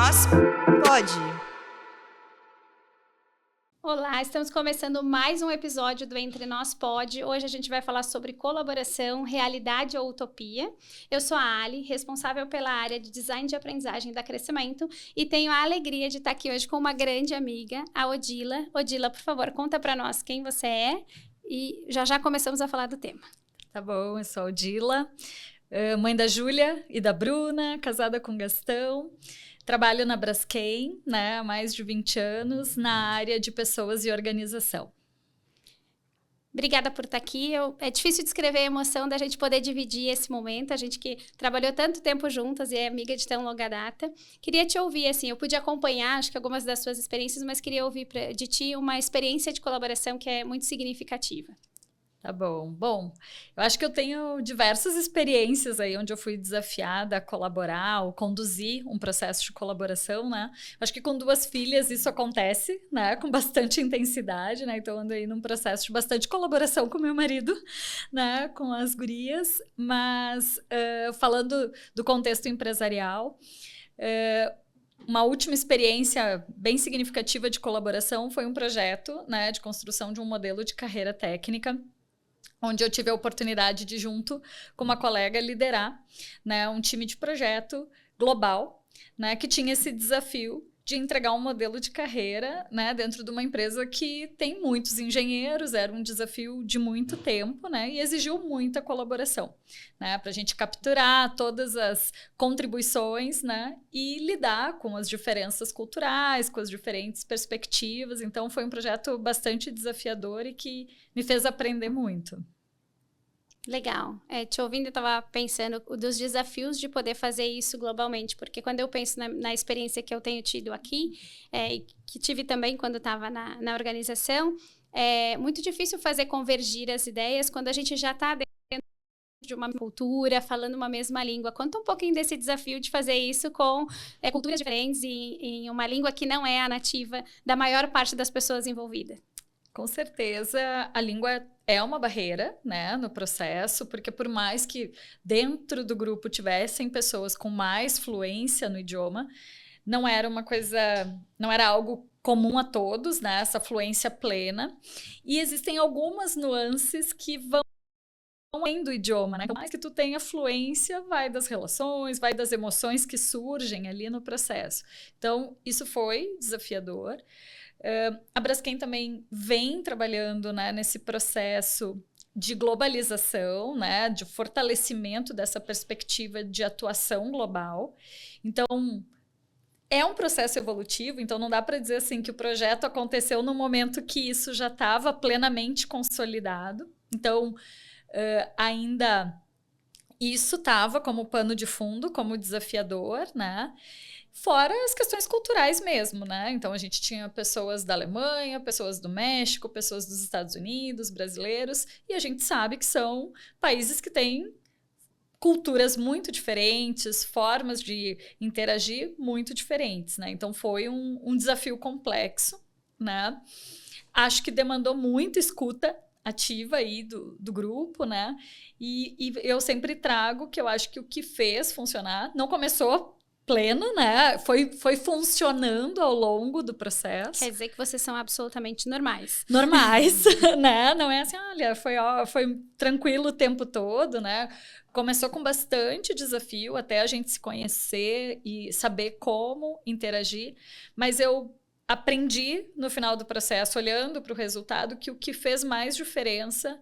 Nós pode. Olá, estamos começando mais um episódio do Entre Nós Pode. Hoje a gente vai falar sobre colaboração, realidade ou utopia. Eu sou a Ali, responsável pela área de design de aprendizagem da Crescimento, e tenho a alegria de estar aqui hoje com uma grande amiga, a Odila. Odila, por favor, conta para nós quem você é e já começamos a falar do tema. Tá bom, eu sou a Odila, mãe da Júlia e da Bruna, casada com Gastão. Trabalho na Braskem, né, há mais de 20 anos, na área de pessoas e organização. Obrigada por estar aqui. É difícil descrever a emoção da gente poder dividir esse momento, a gente que trabalhou tanto tempo juntas e é amiga de tão longa data. Queria te ouvir, assim, eu pude acompanhar, acho que algumas das suas experiências, mas queria ouvir de ti uma experiência de colaboração que é muito significativa. Tá bom. Bom, eu acho que eu tenho diversas experiências aí onde eu fui desafiada a colaborar ou conduzir um processo de colaboração, né? Acho que com 2 filhas isso acontece, né? Com bastante intensidade, né? Então ando aí num processo de bastante colaboração com meu marido, né? Com as gurias. Mas falando do contexto empresarial, uma última experiência bem significativa de colaboração foi um projeto, né? De construção de um modelo de carreira técnica, onde eu tive a oportunidade de, junto com uma colega, liderar, né, um time de projeto global, né, que tinha esse desafio de entregar um modelo de carreira, né, dentro de uma empresa que tem muitos engenheiros. Era um desafio de muito tempo, né, e exigiu muita colaboração, né, para a gente capturar todas as contribuições, né, e lidar com as diferenças culturais, com as diferentes perspectivas. Então foi um projeto bastante desafiador e que me fez aprender muito. Legal. Te ouvindo, eu estava pensando dos desafios de poder fazer isso globalmente, porque quando eu penso na experiência que eu tenho tido aqui, e que tive também quando estava na organização, é muito difícil fazer convergir as ideias quando a gente já está dentro de uma cultura, falando uma mesma língua. Conta um pouquinho desse desafio de fazer isso com culturas diferentes e em uma língua que não é a nativa da maior parte das pessoas envolvidas. Com certeza, a língua é uma barreira, né, no processo, porque por mais que dentro do grupo tivessem pessoas com mais fluência no idioma, não era uma coisa, não era algo comum a todos, né, essa fluência plena. E existem algumas nuances que vão além do idioma, né? Por mais que tu tenha fluência, vai das relações, vai das emoções que surgem ali no processo. Então, isso foi desafiador. A Braskem também vem trabalhando, né, nesse processo de globalização, né, de fortalecimento dessa perspectiva de atuação global. Então, é um processo evolutivo, então não dá para dizer assim que o projeto aconteceu no momento que isso já estava plenamente consolidado. Então, ainda isso estava como pano de fundo, como desafiador, né? Fora as questões culturais mesmo, né? Então a gente tinha pessoas da Alemanha, pessoas do México, pessoas dos Estados Unidos, brasileiros, e a gente sabe que são países que têm culturas muito diferentes, formas de interagir muito diferentes, né? Então foi um desafio complexo, né? Acho que demandou muita escuta ativa aí do grupo, né? E eu sempre trago que eu acho que o que fez funcionar não começou pleno, né? Foi funcionando ao longo do processo. Quer dizer que vocês são absolutamente normais. Normais, né? Não é assim, olha, foi tranquilo o tempo todo, né? Começou com bastante desafio até a gente se conhecer e saber como interagir, mas eu aprendi no final do processo, olhando para o resultado, que o que fez mais diferença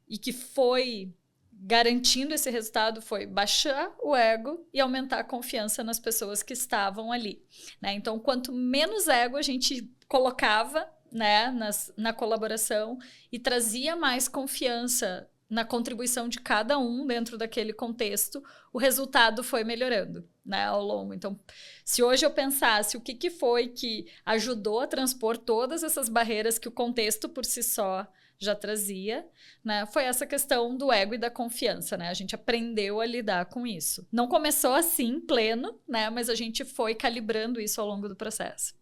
e que foi garantindo esse resultado foi baixar o ego e aumentar a confiança nas pessoas que estavam ali, né? Então, quanto menos ego a gente colocava, né, na colaboração e trazia mais confiança na contribuição de cada um dentro daquele contexto, o resultado foi melhorando, né, ao longo. Então, se hoje eu pensasse o que foi que ajudou a transpor todas essas barreiras que o contexto por si só já trazia, né, foi essa questão do ego e da confiança, né? A gente aprendeu a lidar com isso. Não começou assim, pleno, né, mas a gente foi calibrando isso ao longo do processo.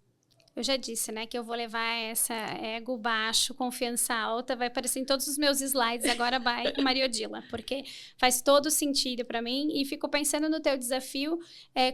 Eu já disse, né, que eu vou levar essa ego baixo, confiança alta, vai aparecer em todos os meus slides, agora vai Maria Odila, porque faz todo sentido para mim, e fico pensando no teu desafio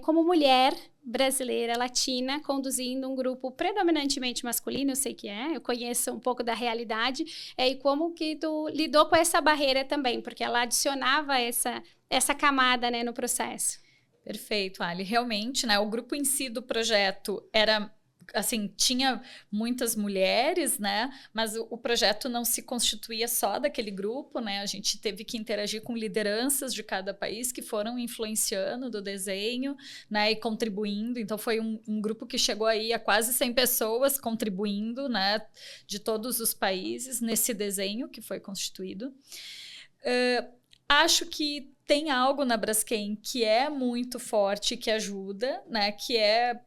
como mulher brasileira, latina, conduzindo um grupo predominantemente masculino, eu sei que eu conheço um pouco da realidade, e como que tu lidou com essa barreira também, porque ela adicionava essa camada, né, no processo. Perfeito, Ali. Realmente, né, o grupo em si do projeto era, assim, tinha muitas mulheres, né, mas o projeto não se constituía só daquele grupo, né, a gente teve que interagir com lideranças de cada país que foram influenciando do desenho, né, e contribuindo. Então foi um grupo que chegou aí a quase 100 pessoas contribuindo, né, de todos os países nesse desenho que foi constituído. Acho que tem algo na Braskem que é muito forte, que ajuda, né? Que é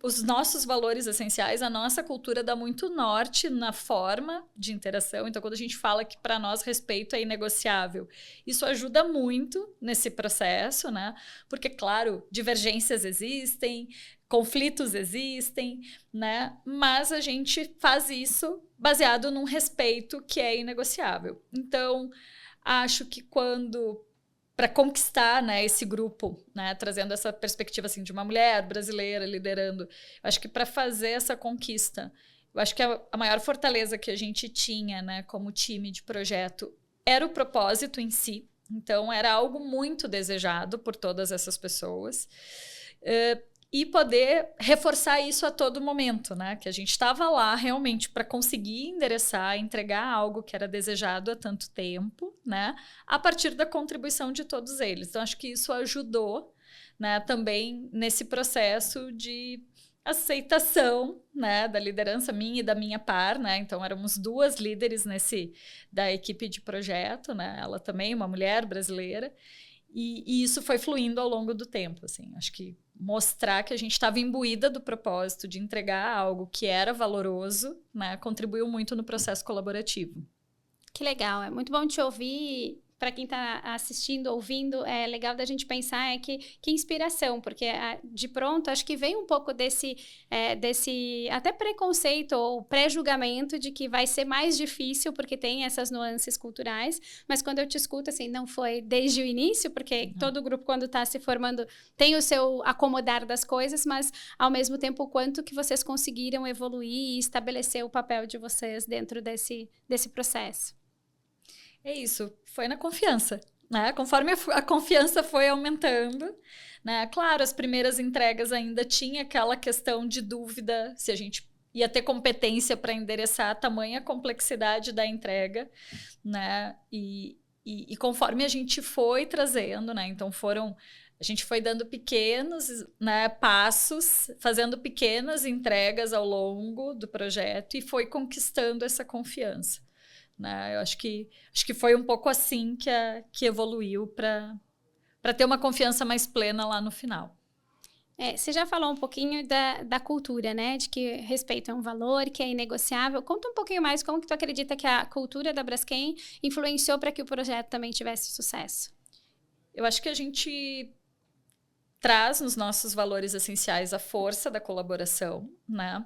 os nossos valores essenciais, a nossa cultura dá muito norte na forma de interação. Então, quando a gente fala que para nós respeito é inegociável, isso ajuda muito nesse processo, né? Porque, claro, divergências existem, conflitos existem, né? Mas a gente faz isso baseado num respeito que é inegociável. Então, acho que para conquistar, né, esse grupo, né, trazendo essa perspectiva assim, de uma mulher brasileira liderando, acho que para fazer essa conquista, eu acho que a maior fortaleza que a gente tinha, né, como time de projeto era o propósito em si. Então, era algo muito desejado por todas essas pessoas. E poder reforçar isso a todo momento, né? Que a gente estava lá realmente para conseguir endereçar, entregar algo que era desejado há tanto tempo, né? A partir da contribuição de todos eles. Então, acho que isso ajudou, né, também nesse processo de aceitação, né, da liderança minha e da minha par, né? Então, éramos 2 líderes da equipe de projeto, né? Ela também, uma mulher brasileira. E isso foi fluindo ao longo do tempo, assim. Acho que mostrar que a gente estava imbuída do propósito de entregar algo que era valoroso, né, contribuiu muito no processo colaborativo. Que legal, é muito bom te ouvir. Para quem está assistindo, ouvindo, é legal da gente pensar que inspiração, porque de pronto acho que vem um pouco desse até preconceito ou pré-julgamento de que vai ser mais difícil porque tem essas nuances culturais, mas quando eu te escuto, assim, não foi desde o início, porque todo grupo quando está se formando tem o seu acomodar das coisas, mas ao mesmo tempo o quanto que vocês conseguiram evoluir e estabelecer o papel de vocês dentro desse processo. É isso, foi na confiança, né? Conforme a confiança foi aumentando, né? Claro, as primeiras entregas ainda tinha aquela questão de dúvida se a gente ia ter competência para endereçar a tamanha complexidade da entrega, né? E conforme a gente foi trazendo, né? Então a gente foi dando pequenos, né, passos, fazendo pequenas entregas ao longo do projeto e foi conquistando essa confiança. Né? Eu acho que foi um pouco assim que evoluiu para ter uma confiança mais plena lá no final. Você já falou um pouquinho da cultura, né? De que respeito é um valor, que é inegociável. Conta um pouquinho mais como que tu acredita que a cultura da Braskem influenciou para que o projeto também tivesse sucesso. Eu acho que a gente traz nos nossos valores essenciais a força da colaboração, né?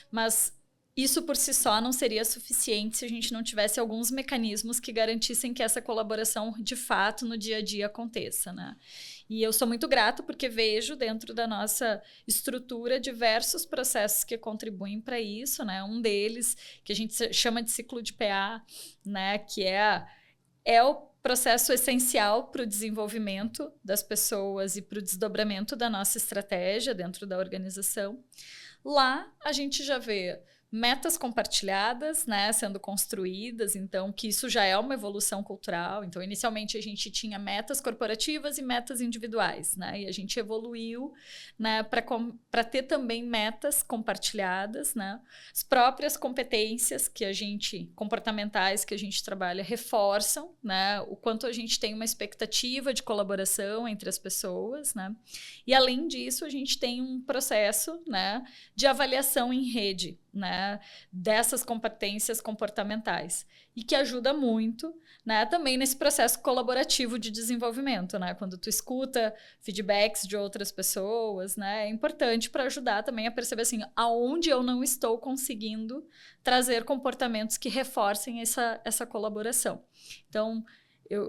Mas isso por si só não seria suficiente se a gente não tivesse alguns mecanismos que garantissem que essa colaboração de fato no dia a dia aconteça, né? E eu sou muito grata porque vejo dentro da nossa estrutura diversos processos que contribuem para isso, né? Um deles que a gente chama de ciclo de PA, né? Que é o processo essencial para o desenvolvimento das pessoas e para o desdobramento da nossa estratégia dentro da organização. Lá a gente já vê metas compartilhadas, né, sendo construídas, então que isso já é uma evolução cultural. Então, inicialmente a gente tinha metas corporativas e metas individuais, né, e a gente evoluiu, né, para ter também metas compartilhadas, né, as próprias competências comportamentais que a gente trabalha reforçam, né, o quanto a gente tem uma expectativa de colaboração entre as pessoas, né, e além disso a gente tem um processo, né, de avaliação em rede. né, dessas competências comportamentais e que ajuda muito, né, também nesse processo colaborativo de desenvolvimento, né, quando tu escuta feedbacks de outras pessoas, né, é importante para ajudar também a perceber assim, aonde eu não estou conseguindo trazer comportamentos que reforcem essa colaboração. Então,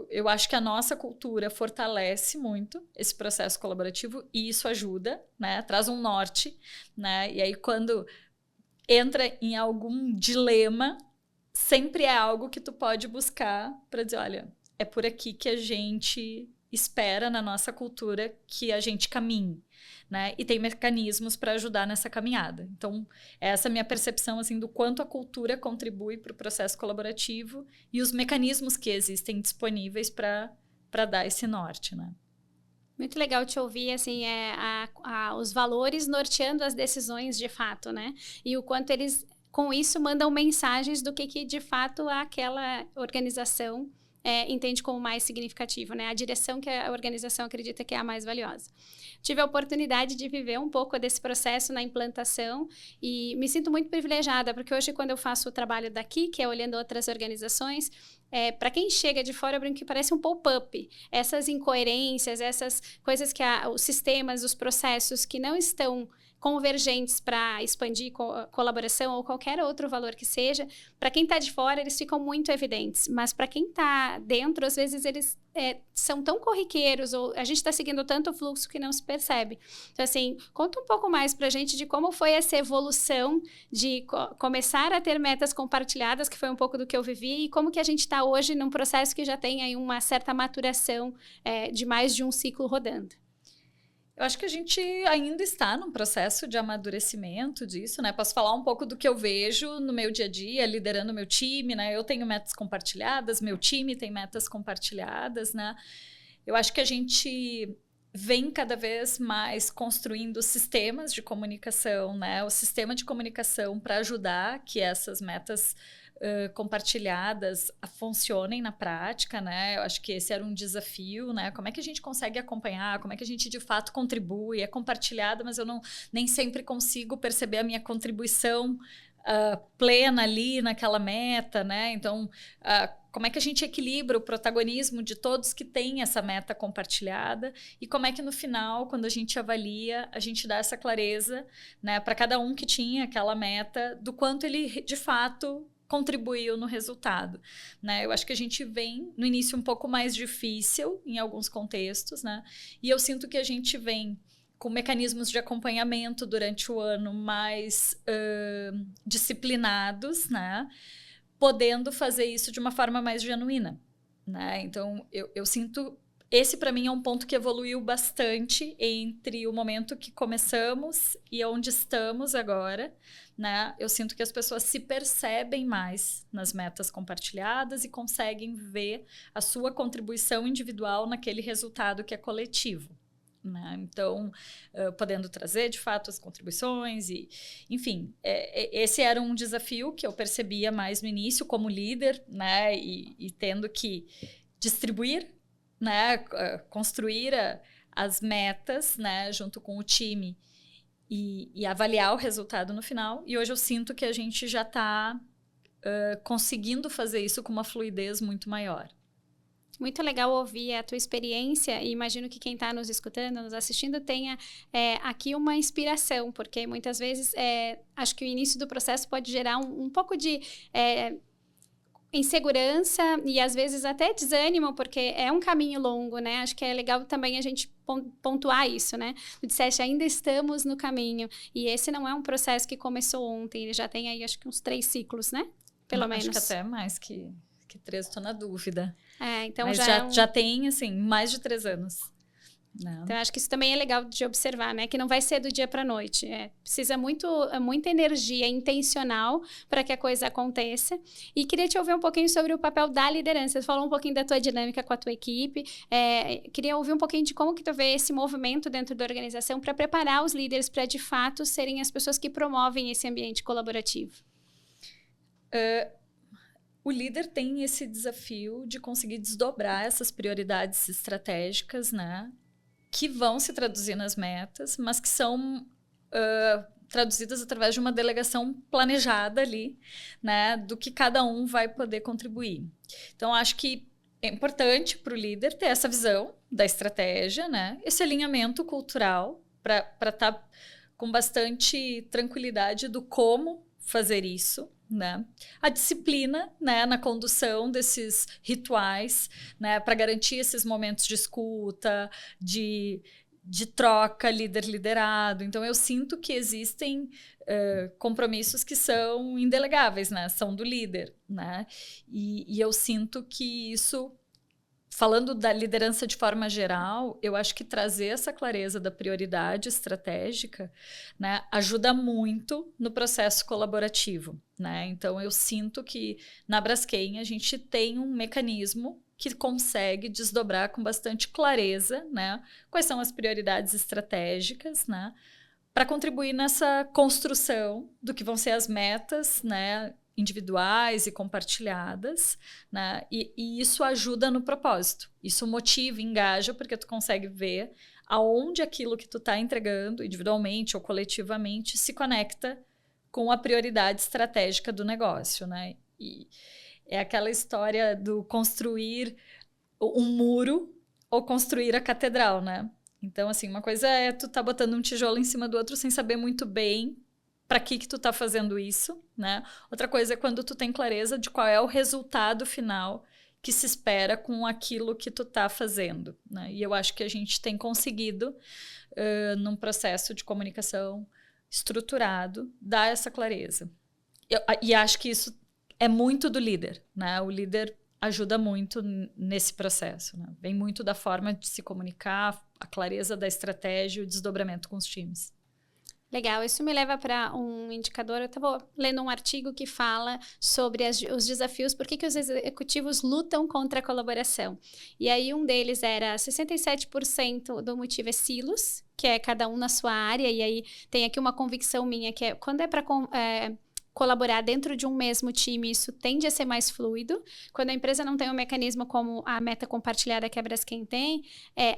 eu acho que a nossa cultura fortalece muito esse processo colaborativo e isso ajuda, né, traz um norte, né, e aí quando entra em algum dilema, sempre é algo que tu pode buscar para dizer, olha, é por aqui que a gente espera na nossa cultura que a gente caminhe, né? E tem mecanismos para ajudar nessa caminhada. Então, essa é a minha percepção assim do quanto a cultura contribui para o processo colaborativo e os mecanismos que existem disponíveis para dar esse norte, né? Muito legal te ouvir, assim, os valores norteando as decisões de fato, né? E o quanto eles, com isso, mandam mensagens do que de fato aquela organização entende como mais significativo, né? A direção que a organização acredita que é a mais valiosa. Tive a oportunidade de viver um pouco desse processo na implantação e me sinto muito privilegiada, porque hoje, quando eu faço o trabalho daqui, que é olhando outras organizações, para quem chega de fora, eu brinco que parece um pop-up. Essas incoerências, essas coisas que os sistemas, os processos que não estão convergentes para expandir colaboração ou qualquer outro valor que seja, para quem está de fora, eles ficam muito evidentes. Mas para quem está dentro, às vezes eles são tão corriqueiros, ou a gente está seguindo tanto o fluxo que não se percebe. Então, assim, conta um pouco mais para a gente de como foi essa evolução de começar a ter metas compartilhadas, que foi um pouco do que eu vivi, e como que a gente está hoje num processo que já tem aí uma certa maturação de mais de um ciclo rodando. Eu acho que a gente ainda está num processo de amadurecimento disso, né? Posso falar um pouco do que eu vejo no meu dia a dia, liderando o meu time, né? Eu tenho metas compartilhadas, meu time tem metas compartilhadas, né? Eu acho que a gente vem cada vez mais construindo sistemas de comunicação, né? O sistema de comunicação para ajudar que essas metas compartilhadas funcionem na prática, né? Eu acho que esse era um desafio, né? Como é que a gente consegue acompanhar? Como é que a gente de fato contribui? É compartilhada, mas eu nem sempre consigo perceber a minha contribuição plena ali naquela meta, né? Então, como é que a gente equilibra o protagonismo de todos que têm essa meta compartilhada e como é que no final, quando a gente avalia, a gente dá essa clareza, né, para cada um que tinha aquela meta, do quanto ele de fato contribuiu no resultado, né? Eu acho que a gente vem no início um pouco mais difícil em alguns contextos, né? E eu sinto que a gente vem com mecanismos de acompanhamento durante o ano mais disciplinados, né? Podendo fazer isso de uma forma mais genuína, né? Então, eu sinto... Esse, para mim, é um ponto que evoluiu bastante entre o momento que começamos e onde estamos agora, né? Eu sinto que as pessoas se percebem mais nas metas compartilhadas e conseguem ver a sua contribuição individual naquele resultado que é coletivo, né? Então, podendo trazer, de fato, as contribuições e... Enfim, esse era um desafio que eu percebia mais no início como líder, né? E tendo que distribuir, né, construir as metas, né, junto com o time e avaliar o resultado no final. E hoje eu sinto que a gente já está conseguindo fazer isso com uma fluidez muito maior. Muito legal ouvir a tua experiência e imagino que quem está nos escutando, nos assistindo, tenha aqui uma inspiração, porque muitas vezes acho que o início do processo pode gerar um pouco de... insegurança e às vezes até desânimo, porque é um caminho longo, né? Acho que é legal também a gente pontuar isso, né? Tu disseste, ainda estamos no caminho. E esse não é um processo que começou ontem, ele já tem aí acho que uns 3 ciclos, né? Pelo menos. Acho que até mais que 3, estou na dúvida. Então mas já tem, assim, mais de 3 anos. Não. Então, acho que isso também é legal de observar, né? Que não vai ser do dia para a noite. Precisa muita energia intencional para que a coisa aconteça. E queria te ouvir um pouquinho sobre o papel da liderança. Você falou um pouquinho da tua dinâmica com a tua equipe. Queria ouvir um pouquinho de como que tu vê esse movimento dentro da organização para preparar os líderes para, de fato, serem as pessoas que promovem esse ambiente colaborativo. O líder tem esse desafio de conseguir desdobrar essas prioridades estratégicas, né? Que vão se traduzir nas metas, mas que são traduzidas através de uma delegação planejada ali, né, do que cada um vai poder contribuir. Então, acho que é importante para o líder ter essa visão da estratégia, né, esse alinhamento cultural para estar com bastante tranquilidade do como fazer isso, né? A disciplina, né, na condução desses rituais, né, para garantir esses momentos de escuta, de troca líder-liderado. Então, eu sinto que existem compromissos que são indelegáveis, né? São do líder, né? E eu sinto que isso, falando da liderança de forma geral, eu acho que trazer essa clareza da prioridade estratégica, né, ajuda muito no processo colaborativo, né? Então, eu sinto que na Braskem a gente tem um mecanismo que consegue desdobrar com bastante clareza, né, quais são as prioridades estratégicas, né, para contribuir nessa construção do que vão ser as metas, né, individuais e compartilhadas, né? E isso ajuda no propósito. Isso motiva, engaja, porque tu consegue ver aonde aquilo que tu está entregando, individualmente ou coletivamente, se conecta com a prioridade estratégica do negócio, né? E é aquela história do construir um muro ou construir a catedral, né? Então, assim, uma coisa é tu tá botando um tijolo em cima do outro sem saber muito bem para que tu tá fazendo isso, né? Outra coisa é quando tu tem clareza de qual é o resultado final que se espera com aquilo que tu tá fazendo, né? E eu acho que a gente tem conseguido, num processo de comunicação estruturado, dar essa clareza. E acho que isso é muito do líder, né? O líder ajuda muito nesse processo, né? Vem muito da forma de se comunicar, a clareza da estratégia e o desdobramento com os times. Legal, isso me leva para um indicador. Eu estava lendo um artigo que fala sobre os desafios, por que os executivos lutam contra a colaboração. E aí um deles era 67% do motivo é silos, que é cada um na sua área, e aí tem aqui uma convicção minha, que é quando é para colaborar dentro de um mesmo time, isso tende a ser mais fluido. Quando a empresa não tem um mecanismo como a meta compartilhada que a Braskem tem,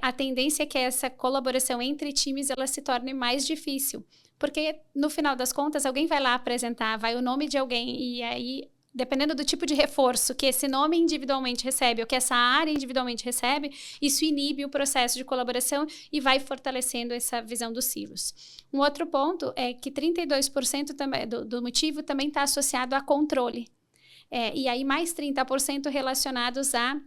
a tendência é que essa colaboração entre times ela se torne mais difícil. Porque, no final das contas, alguém vai lá apresentar, vai o nome de alguém, e aí, dependendo do tipo de reforço que esse nome individualmente recebe, ou que essa área individualmente recebe, isso inibe o processo de colaboração e vai fortalecendo essa visão dos silos. Um outro ponto é que 32% também, do motivo também está associado a controle. E aí, mais 30% relacionados a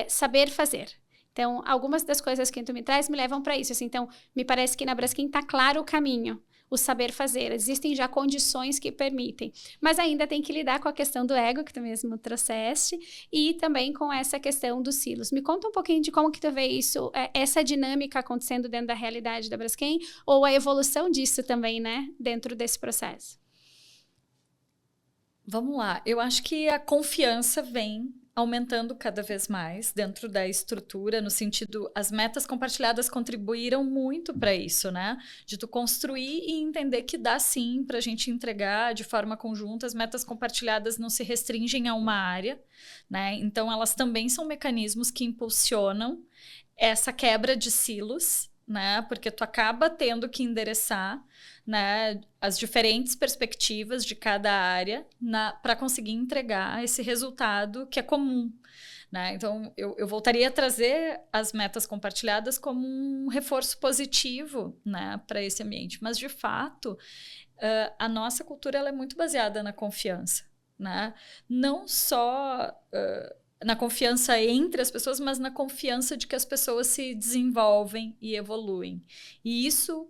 saber fazer. Então, algumas das coisas que tu me traz me levam para isso. Assim, então, me parece que na Braskem está claro o caminho, o saber fazer. Existem já condições que permitem. Mas ainda tem que lidar com a questão do ego, que tu mesmo trouxeste, e também com essa questão dos silos. Me conta um pouquinho de como que tu vê isso, essa dinâmica acontecendo dentro da realidade da Braskem, ou a evolução disso também, né, dentro desse processo. Vamos lá. Eu acho que a confiança vem aumentando cada vez mais dentro da estrutura, no sentido, as metas compartilhadas contribuíram muito para isso, né? De tu construir e entender que dá sim para a gente entregar de forma conjunta. As metas compartilhadas não se restringem a uma área, né? Então, elas também são mecanismos que impulsionam essa quebra de silos, né? Porque tu acaba tendo que endereçar, né, as diferentes perspectivas de cada área para conseguir entregar esse resultado que é comum, né? Então, eu voltaria a trazer as metas compartilhadas como um reforço positivo, né, para esse ambiente. Mas, de fato, a nossa cultura ela é muito baseada na confiança, né? Não só na confiança entre as pessoas, mas na confiança de que as pessoas se desenvolvem e evoluem. E isso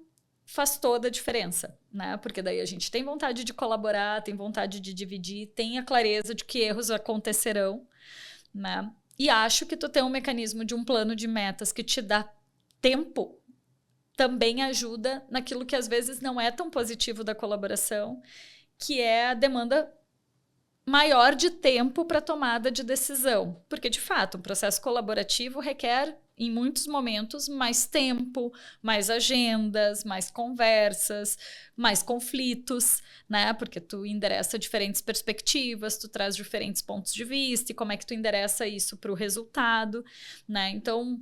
faz toda a diferença, né? Porque daí a gente tem vontade de colaborar, tem vontade de dividir, tem a clareza de que erros acontecerão, né? E acho que tu ter um mecanismo de um plano de metas que te dá tempo também ajuda naquilo que às vezes não é tão positivo da colaboração, que é a demanda maior de tempo para tomada de decisão. Porque, de fato, um processo colaborativo requer, em muitos momentos, mais tempo, mais agendas, mais conversas, mais conflitos, né? Porque tu endereça diferentes perspectivas, tu traz diferentes pontos de vista e como é que tu endereça isso para o resultado, né? Então,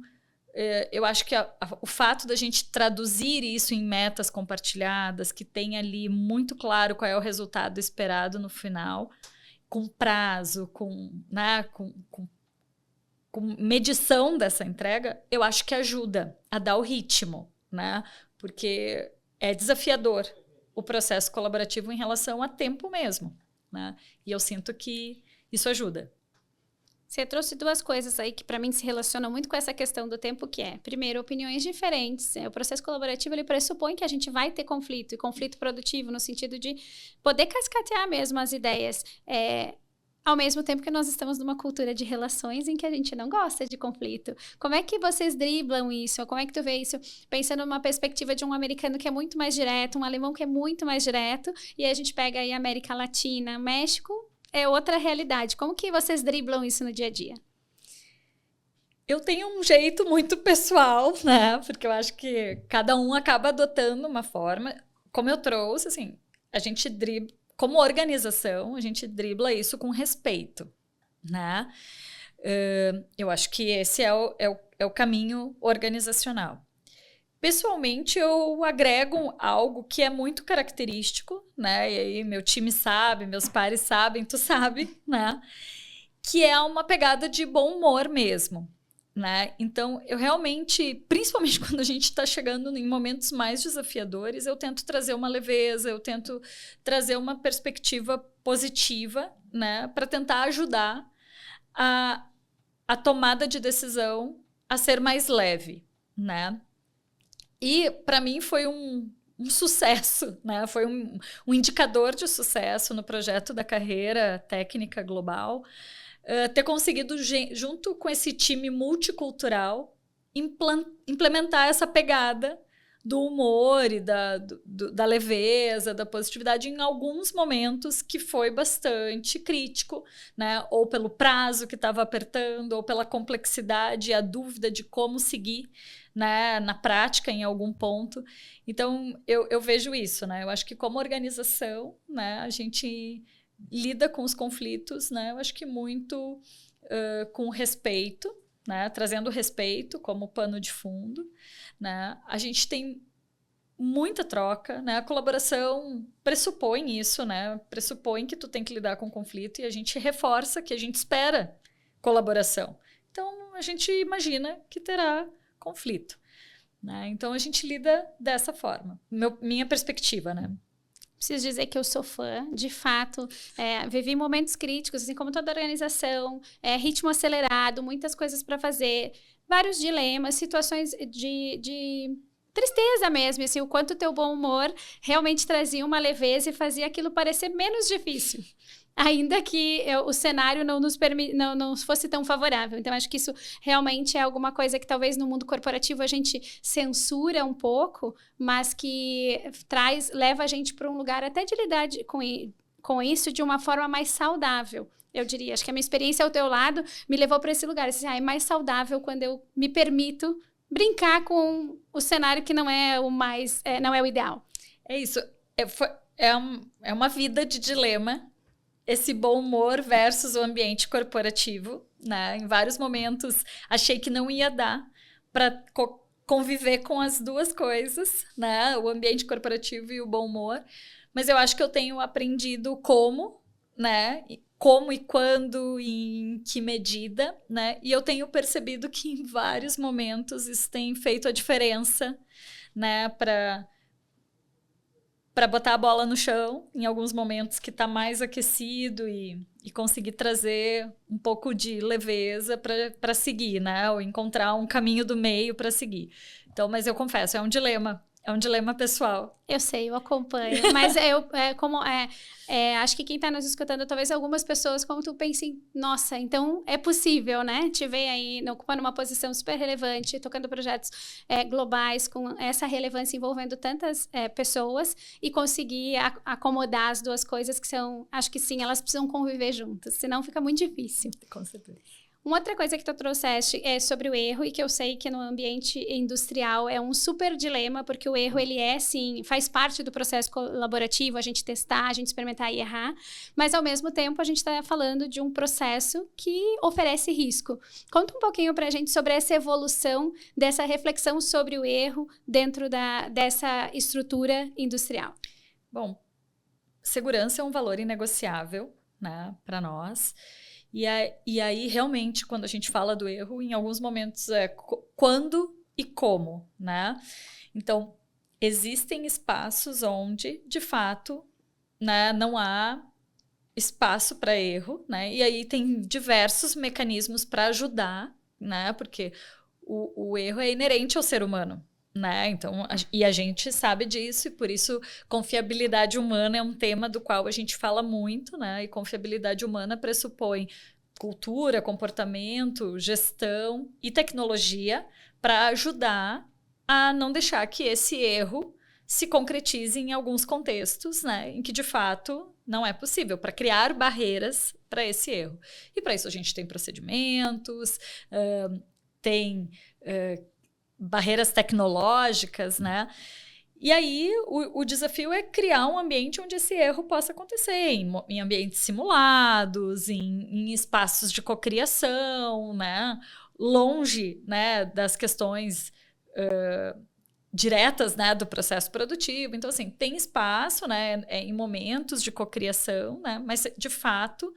eu acho que o fato da gente traduzir isso em metas compartilhadas, que tem ali muito claro qual é o resultado esperado no final, com prazo, né, com medição dessa entrega, eu acho que ajuda a dar o ritmo, né? Porque é desafiador o processo colaborativo em relação a tempo mesmo, né? E eu sinto que isso ajuda. Você trouxe duas coisas aí que para mim se relacionam muito com essa questão do tempo, que é, primeiro, opiniões diferentes. O processo colaborativo, ele pressupõe que a gente vai ter conflito, e conflito produtivo, no sentido de poder cascatear mesmo as ideias. Ao mesmo tempo que nós estamos numa cultura de relações em que a gente não gosta de conflito. Como é que vocês driblam isso? Como é que tu vê isso? Pensando numa perspectiva de um americano que é muito mais direto, um alemão que é muito mais direto, e aí a gente pega aí a América Latina, México, é outra realidade. Como que vocês driblam isso no dia a dia? Eu tenho um jeito muito pessoal, né? Porque eu acho que cada um acaba adotando uma forma. Como eu trouxe, assim, a gente dribla, como organização, a gente dribla isso com respeito, né? Eu acho que esse é o caminho organizacional. Pessoalmente, eu agrego algo que é muito característico, né? E aí meu time sabe, meus pares sabem, tu sabe, né? Que é uma pegada de bom humor mesmo, né? Então, eu realmente, principalmente quando a gente está chegando em momentos mais desafiadores, eu tento trazer uma leveza, eu tento trazer uma perspectiva positiva, né? Para tentar ajudar a tomada de decisão a ser mais leve, né? E, para mim, foi um sucesso, né? Foi um indicador de sucesso no projeto da carreira técnica global, ter conseguido, junto com esse time multicultural, implementar essa pegada do humor e da leveza, da positividade em alguns momentos que foi bastante crítico, né? Ou pelo prazo que estava apertando, ou pela complexidade e a dúvida de como seguir, né, na prática em algum ponto. Então, eu vejo isso, né? Eu acho que como organização, né, a gente lida com os conflitos, né? Eu acho que muito com respeito, né? Trazendo respeito como pano de fundo, né? A gente tem muita troca, né? A colaboração pressupõe isso, né? Pressupõe que tu tem que lidar com conflito e a gente reforça que a gente espera colaboração. Então, a gente imagina que terá conflito, né? Então, a gente lida dessa forma. Minha perspectiva, né? Preciso dizer que eu sou fã, de fato, vivi momentos críticos, assim como toda organização, ritmo acelerado, muitas coisas para fazer, vários dilemas, situações de tristeza mesmo, assim, o quanto o teu bom humor realmente trazia uma leveza e fazia aquilo parecer menos difícil. Ainda que o cenário não fosse tão favorável. Então, acho que isso realmente é alguma coisa que talvez no mundo corporativo a gente censura um pouco, mas que leva a gente para um lugar até de lidar com isso de uma forma mais saudável. Eu diria, acho que a minha experiência ao teu lado me levou para esse lugar. Assim, é mais saudável quando eu me permito brincar com o cenário que não é o mais, não é o ideal. É isso. É uma vida de dilema. Esse bom humor versus o ambiente corporativo, né? Em vários momentos achei que não ia dar para conviver com as duas coisas, né? O ambiente corporativo e o bom humor. Mas eu acho que eu tenho aprendido como, né? Como e quando e em que medida, né? E eu tenho percebido que em vários momentos isso tem feito a diferença, né? Para botar a bola no chão, em alguns momentos que está mais aquecido e conseguir trazer um pouco de leveza para seguir, né? Ou encontrar um caminho do meio para seguir. Então, mas eu confesso, é um dilema pessoal. Eu sei, eu acompanho, mas acho que quem está nos escutando, talvez algumas pessoas, como tu, pensem, nossa, então é possível, né? Te ver aí ocupando uma posição super relevante, tocando projetos globais, com essa relevância envolvendo tantas pessoas e conseguir acomodar as duas coisas que são, acho que sim, elas precisam conviver juntas, senão fica muito difícil. Com certeza. Uma outra coisa que tu trouxeste é sobre o erro, e que eu sei que no ambiente industrial é um super dilema, porque o erro, ele sim, faz parte do processo colaborativo, a gente testar, a gente experimentar e errar, mas ao mesmo tempo a gente está falando de um processo que oferece risco. Conta um pouquinho pra gente sobre essa evolução, dessa reflexão sobre o erro dentro dessa estrutura industrial. Bom, segurança é um valor inegociável, né, para nós. E aí, realmente, quando a gente fala do erro, em alguns momentos é quando e como, né? Então, existem espaços onde, de fato, né, não há espaço para erro, né? E aí tem diversos mecanismos para ajudar, né? Porque o erro é inerente ao ser humano, né? Então, e a gente sabe disso, e por isso confiabilidade humana é um tema do qual a gente fala muito, né? E confiabilidade humana pressupõe cultura, comportamento, gestão e tecnologia para ajudar a não deixar que esse erro se concretize em alguns contextos, né? Em que, de fato, não é possível, para criar barreiras para esse erro. E para isso a gente tem procedimentos, tem barreiras tecnológicas, né? E aí, o desafio é criar um ambiente onde esse erro possa acontecer, em ambientes simulados, em espaços de cocriação, né? Longe, né, das questões diretas, né, do processo produtivo. Então, assim, tem espaço, né, em momentos de cocriação, né? Mas, de fato,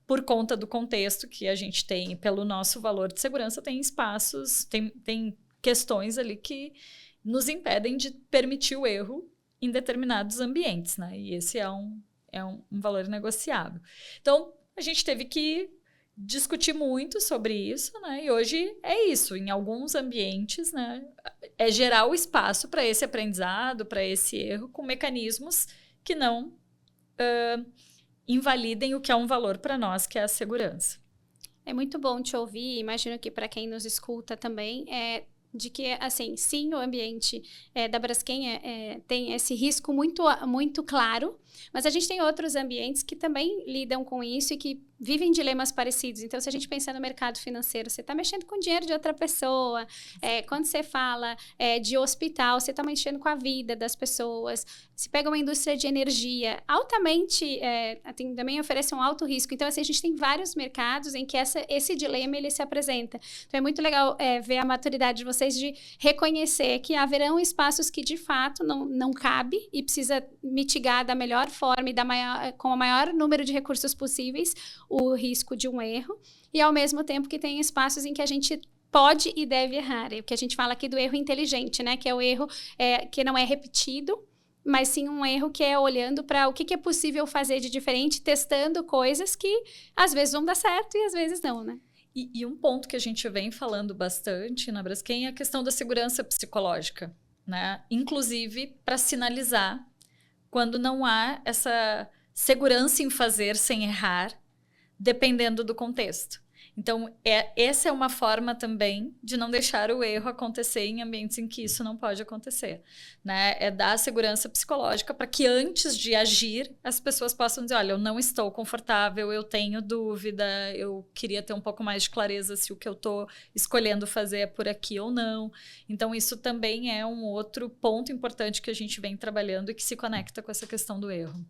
por conta do contexto que a gente tem, pelo nosso valor de segurança, tem espaços, tem questões ali que nos impedem de permitir o erro em determinados ambientes, né? E esse é um valor negociável. Então, a gente teve que discutir muito sobre isso, né? E hoje é isso. Em alguns ambientes, né, é gerar o espaço para esse aprendizado, para esse erro, com mecanismos que não invalidem o que é um valor para nós, que é a segurança. É muito bom te ouvir, imagino que para quem nos escuta também, de que, assim, sim, o ambiente da Braskem tem esse risco muito, muito claro, mas a gente tem outros ambientes que também lidam com isso e que vivem dilemas parecidos. Então, se a gente pensar no mercado financeiro, você está mexendo com o dinheiro de outra pessoa. Quando você fala de hospital, você está mexendo com a vida das pessoas. Se pega uma indústria de energia, altamente, também oferece um alto risco. Então, assim, a gente tem vários mercados em que esse dilema ele se apresenta. Então, é muito legal ver a maturidade de vocês de reconhecer que haverão espaços que, de fato, não cabe e precisa mitigar da melhor forma e com o maior número de recursos possíveis o risco de um erro, e ao mesmo tempo que tem espaços em que a gente pode e deve errar. É o que a gente fala aqui do erro inteligente, né? Que é o erro que não é repetido, mas sim um erro que é olhando para o que é possível fazer de diferente, testando coisas que às vezes vão dar certo e às vezes não, né? E um ponto que a gente vem falando bastante na Braskem é a questão da segurança psicológica, né? Inclusive para sinalizar quando não há essa segurança em fazer sem errar, dependendo do contexto. Então, essa é uma forma também de não deixar o erro acontecer em ambientes em que isso não pode acontecer, né? É dar segurança psicológica para que antes de agir, as pessoas possam dizer, olha, eu não estou confortável, eu tenho dúvida, eu queria ter um pouco mais de clareza se o que eu estou escolhendo fazer é por aqui ou não. Então, isso também é um outro ponto importante que a gente vem trabalhando e que se conecta com essa questão do erro.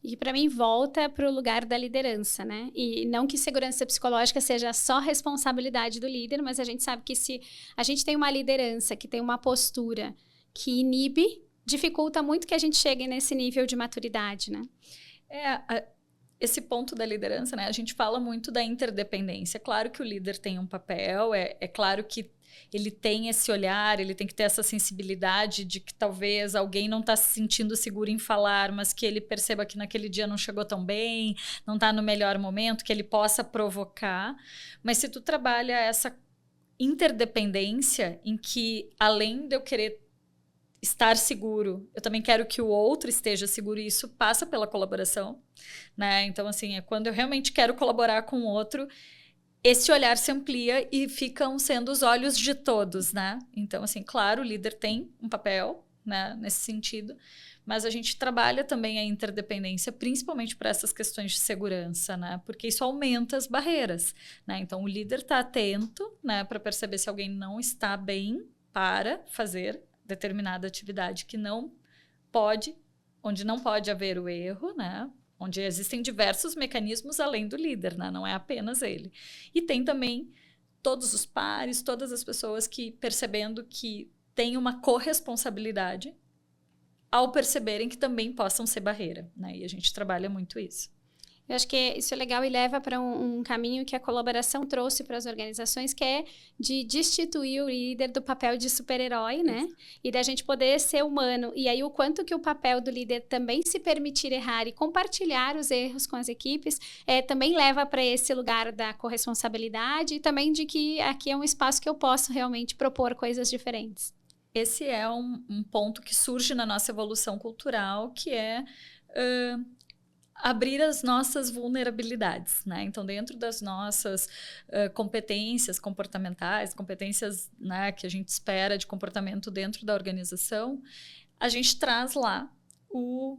E para mim volta para o lugar da liderança, né? E não que segurança psicológica seja só responsabilidade do líder, mas a gente sabe que se a gente tem uma liderança que tem uma postura que inibe, dificulta muito que a gente chegue nesse nível de maturidade, né? Esse ponto da liderança, né? A gente fala muito da interdependência. Claro que o líder tem um papel, é claro que ele tem esse olhar, ele tem que ter essa sensibilidade de que talvez alguém não está se sentindo seguro em falar, mas que ele perceba que naquele dia não chegou tão bem, não está no melhor momento, que ele possa provocar. Mas se tu trabalha essa interdependência em que, além de eu querer estar seguro, eu também quero que o outro esteja seguro, e isso passa pela colaboração, né? Então, assim, é quando eu realmente quero colaborar com o outro, esse olhar se amplia e ficam sendo os olhos de todos, né? Então, assim, claro, o líder tem um papel, né, nesse sentido, mas a gente trabalha também a interdependência, principalmente para essas questões de segurança, né, porque isso aumenta as barreiras, né, então o líder está atento, né, para perceber se alguém não está bem para fazer determinada atividade que não pode, onde não pode haver o erro, né, onde existem diversos mecanismos além do líder, né, não é apenas ele. E tem também todos os pares, todas as pessoas que, percebendo que tem uma corresponsabilidade, ao perceberem que também possam ser barreira, né? E a gente trabalha muito isso. Eu acho que isso é legal e leva para um caminho que a colaboração trouxe para as organizações, que é de destituir o líder do papel de super-herói, né? E da gente poder ser humano. E aí, o quanto que o papel do líder também se permitir errar e compartilhar os erros com as equipes, também leva para esse lugar da corresponsabilidade e também de que aqui é um espaço que eu posso realmente propor coisas diferentes. Esse é um ponto que surge na nossa evolução cultural, que é abrir as nossas vulnerabilidades, né? Então, dentro das nossas competências comportamentais, competências, né, que a gente espera de comportamento dentro da organização, a gente traz lá o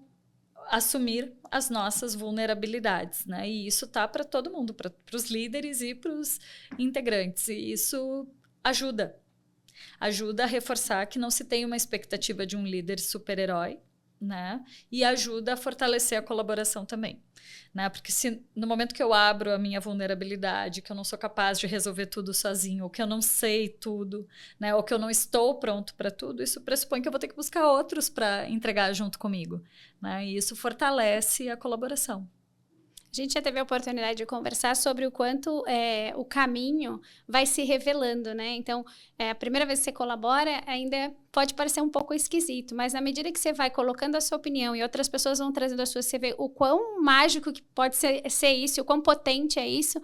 assumir as nossas vulnerabilidades, né? E isso tá para todo mundo, para os líderes e para os integrantes. E isso ajuda a reforçar que não se tem uma expectativa de um líder super-herói, né? E ajuda a fortalecer a colaboração também, né? Porque se no momento que eu abro a minha vulnerabilidade, que eu não sou capaz de resolver tudo sozinho, ou que eu não sei tudo, né? Ou que eu não estou pronto para tudo, isso pressupõe que eu vou ter que buscar outros para entregar junto comigo, né? E isso fortalece a colaboração. A gente já teve a oportunidade de conversar sobre o quanto o caminho vai se revelando, né? Então, a primeira vez que você colabora, ainda pode parecer um pouco esquisito, mas na medida que você vai colocando a sua opinião e outras pessoas vão trazendo a sua, você vê o quão mágico que pode ser isso, o quão potente é isso,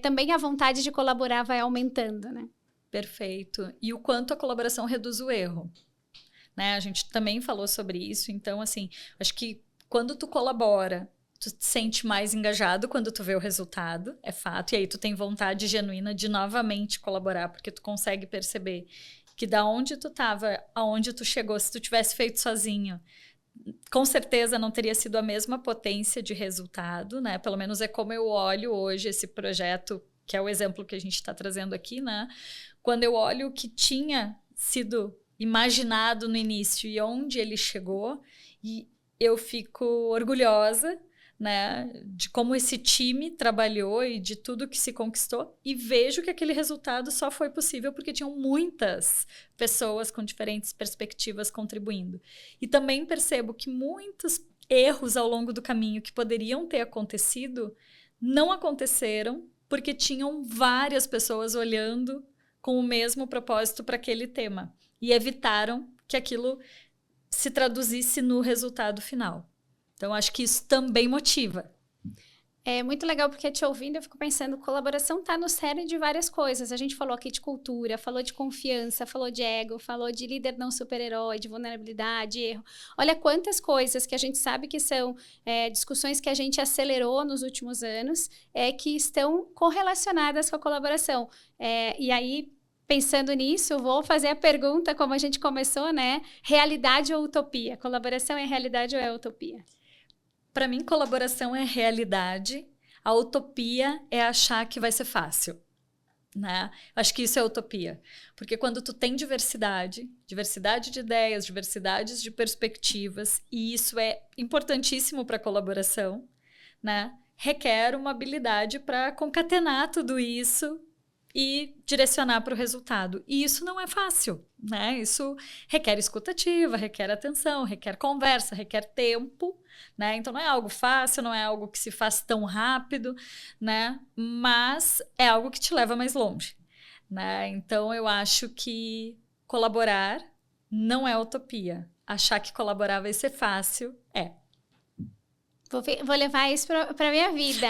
também a vontade de colaborar vai aumentando, né? Perfeito. E o quanto a colaboração reduz o erro, né? A gente também falou sobre isso, então, assim, acho que quando tu colabora, tu te sente mais engajado quando tu vê o resultado, é fato, e aí tu tem vontade genuína de novamente colaborar, porque tu consegue perceber que da onde tu estava, aonde tu chegou, se tu tivesse feito sozinho, com certeza não teria sido a mesma potência de resultado, né? Pelo menos é como eu olho hoje esse projeto, que é o exemplo que a gente está trazendo aqui, né? Quando eu olho o que tinha sido imaginado no início e onde ele chegou, e eu fico orgulhosa, né, de como esse time trabalhou e de tudo que se conquistou, e vejo que aquele resultado só foi possível porque tinham muitas pessoas com diferentes perspectivas contribuindo. E também percebo que muitos erros ao longo do caminho que poderiam ter acontecido não aconteceram porque tinham várias pessoas olhando com o mesmo propósito para aquele tema e evitaram que aquilo se traduzisse no resultado final. Então, acho que isso também motiva. É muito legal porque te ouvindo eu fico pensando, colaboração está no cerne de várias coisas. A gente falou aqui de cultura, falou de confiança, falou de ego, falou de líder não super-herói, de vulnerabilidade, erro. Olha quantas coisas que a gente sabe que são discussões que a gente acelerou nos últimos anos, que estão correlacionadas com a colaboração. E aí, pensando nisso, eu vou fazer a pergunta, como a gente começou, né? Realidade ou utopia? Colaboração é realidade ou é utopia? Para mim, colaboração é realidade. A utopia é achar que vai ser fácil, né? Acho que isso é utopia. Porque quando tu tem diversidade de ideias, diversidades de perspectivas, e isso é importantíssimo para a colaboração, né? Requer uma habilidade para concatenar tudo isso e direcionar para o resultado. E isso não é fácil, né? Isso requer escutativa, requer atenção, requer conversa, requer tempo, né? Então não é algo fácil, não é algo que se faz tão rápido, né? Mas é algo que te leva mais longe, né? Então eu acho que colaborar não é utopia. Achar que colaborar vai ser fácil é. Vou levar isso para minha vida.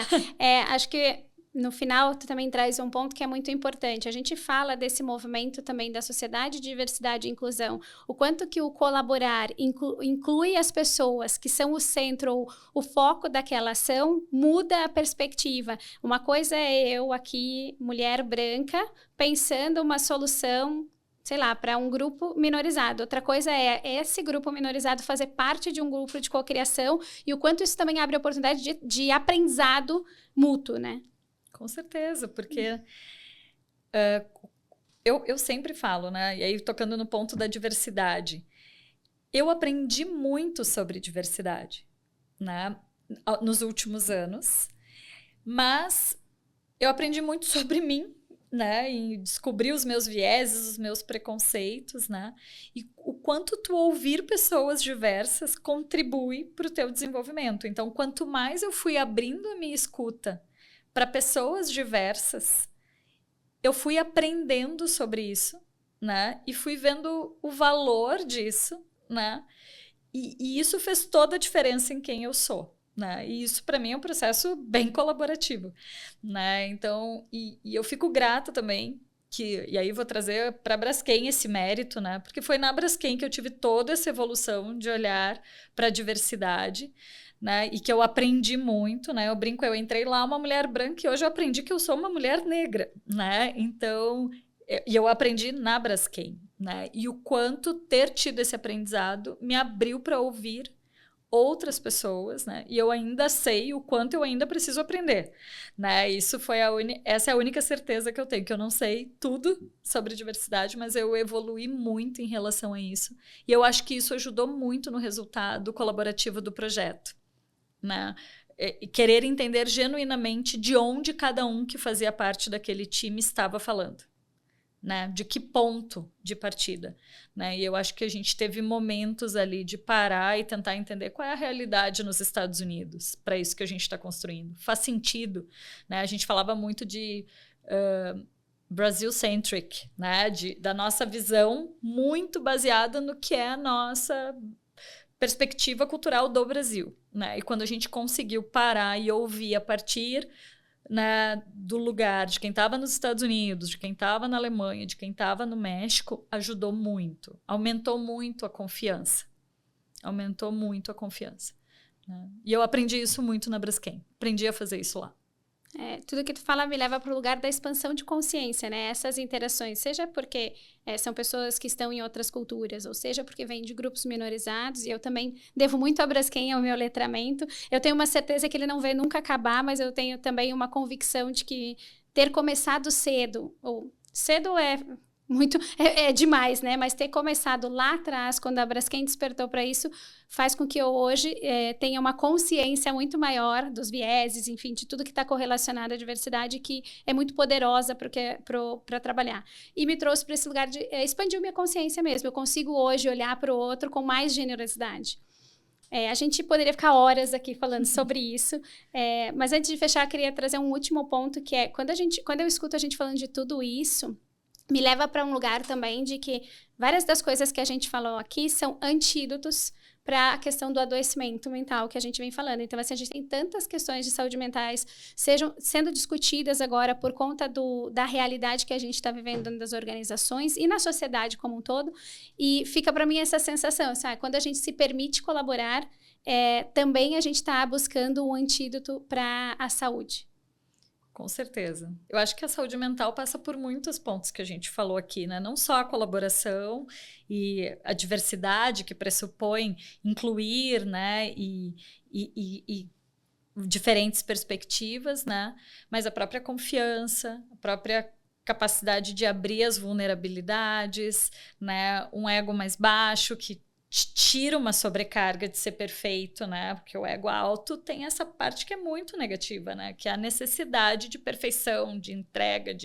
Acho que no final, tu também traz um ponto que é muito importante. A gente fala desse movimento também da sociedade, diversidade e inclusão. O quanto que o colaborar inclui as pessoas que são o centro ou o foco daquela ação, muda a perspectiva. Uma coisa é eu aqui, mulher branca, pensando uma solução sei lá, para um grupo minorizado. Outra coisa é esse grupo minorizado fazer parte de um grupo de cocriação e o quanto isso também abre a oportunidade de aprendizado mútuo, né? Com certeza, porque eu sempre falo, né? E aí tocando no ponto da diversidade, eu aprendi muito sobre diversidade, né? Nos últimos anos, mas eu aprendi muito sobre mim, né? E descobri os meus vieses, os meus preconceitos, né? E o quanto tu ouvir pessoas diversas contribui para o teu desenvolvimento. Então, quanto mais eu fui abrindo a minha escuta para pessoas diversas, eu fui aprendendo sobre isso, né? E fui vendo o valor disso, né? E isso fez toda a diferença em quem eu sou. Né? E isso para mim é um processo bem colaborativo, né? Então, e eu fico grata também e aí vou trazer para a Braskem esse mérito, né? Porque foi na Braskem que eu tive toda essa evolução de olhar para a diversidade, né? E que eu aprendi muito, né? Eu brinco, eu entrei lá uma mulher branca e hoje eu aprendi que eu sou uma mulher negra, né? Então, e eu aprendi na Braskem, né? E o quanto ter tido esse aprendizado me abriu para ouvir outras pessoas, né? E eu ainda sei o quanto eu ainda preciso aprender, né? Isso foi essa é a única certeza que eu tenho, que eu não sei tudo sobre diversidade, mas eu evolui muito em relação a isso. E eu acho que isso ajudou muito no resultado colaborativo do projeto, né? E querer entender genuinamente de onde cada um que fazia parte daquele time estava falando. Né? De que ponto de partida, né? E eu acho que a gente teve momentos ali de parar e tentar entender qual é a realidade nos Estados Unidos para isso que a gente está construindo. Faz sentido, né? A gente falava muito de Brasil-centric, né? Da nossa visão muito baseada no que é a nossa perspectiva cultural do Brasil, né? E quando a gente conseguiu parar e ouvir a partir do lugar de quem estava nos Estados Unidos, de quem estava na Alemanha, de quem estava no México, ajudou muito. Aumentou muito a confiança. Aumentou muito a confiança. Né? E eu aprendi isso muito na Braskem. Aprendi a fazer isso lá. Tudo que tu fala me leva para o lugar da expansão de consciência, né? Essas interações, seja porque são pessoas que estão em outras culturas, ou seja porque vêm de grupos minorizados, e eu também devo muito a Braskem, ao meu letramento. Eu tenho uma certeza que ele não vai nunca acabar, mas eu tenho também uma convicção de que ter começado cedo, ou cedo é demais, né? Mas ter começado lá atrás, quando a Braskem despertou para isso, faz com que eu hoje tenha uma consciência muito maior dos vieses, enfim, de tudo que está correlacionado à diversidade, que é muito poderosa para trabalhar. E me trouxe para esse lugar de expandir minha consciência mesmo. Eu consigo hoje olhar para o outro com mais generosidade. A gente poderia ficar horas aqui falando sobre isso, mas antes de fechar, eu queria trazer um último ponto, que é quando eu escuto a gente falando de tudo isso, me leva para um lugar também de que várias das coisas que a gente falou aqui são antídotos para a questão do adoecimento mental que a gente vem falando. Então, assim, a gente tem tantas questões de saúde mentais sendo discutidas agora por conta da realidade que a gente está vivendo dentro das organizações e na sociedade como um todo. E fica para mim essa sensação, sabe? Quando a gente se permite colaborar, também a gente está buscando um antídoto para a saúde. Com certeza. Eu acho que a saúde mental passa por muitos pontos que a gente falou aqui, né? Não só a colaboração e a diversidade que pressupõe incluir, né? E diferentes perspectivas, né? Mas a própria confiança, a própria capacidade de abrir as vulnerabilidades, né? Um ego mais baixo que tira uma sobrecarga de ser perfeito, né? Porque o ego alto tem essa parte que é muito negativa, né? Que é a necessidade de perfeição, de entrega,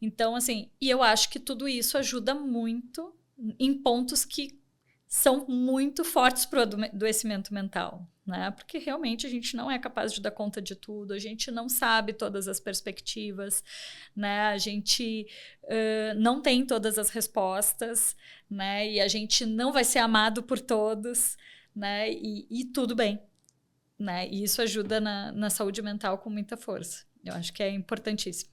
Então, assim, e eu acho que tudo isso ajuda muito em pontos que são muito fortes para o adoecimento mental, né? Porque realmente a gente não é capaz de dar conta de tudo, a gente não sabe todas as perspectivas, né? A gente não tem todas as respostas, né? E a gente não vai ser amado por todos, né? E tudo bem, né? E isso ajuda na saúde mental com muita força. Eu acho que é importantíssimo.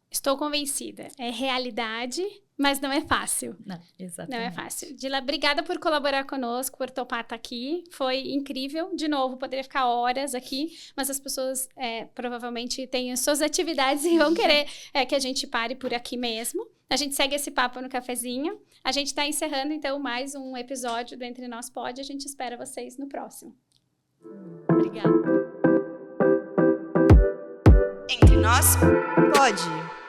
Estou convencida. É realidade mas não é fácil. Não, exatamente. Não é fácil. Dila, obrigada por colaborar conosco, por topar estar aqui. Foi incrível. De novo, poderia ficar horas aqui, mas as pessoas provavelmente têm as suas atividades e vão querer que a gente pare por aqui mesmo. A gente segue esse papo no cafezinho. A gente está encerrando, então, mais um episódio do Entre Nós Pod. A gente espera vocês no próximo. Obrigada. Entre Nós Pod.